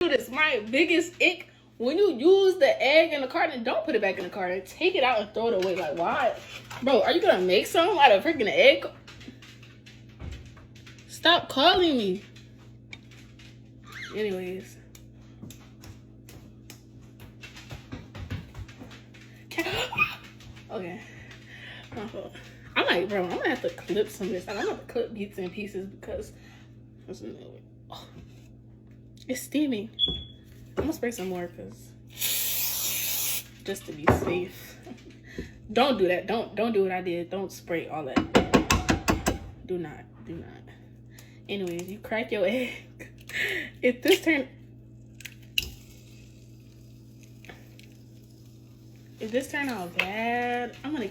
Do this. My biggest ick. When you use the egg in the carton, don't put it back in the carton. Take it out and throw it away. Like, why? Bro, are you gonna make something out of freaking egg? Stop calling me. Anyways. Okay. I'm like, bro, I'm gonna have to clip some of this. I'm gonna have to clip bits and pieces because it's steaming. I'm gonna spray some more because just to be safe. Don't do that. Don't do what I did. Don't spray all that. Do not. Anyways, you crack your egg. If this turn out bad, I'm gonna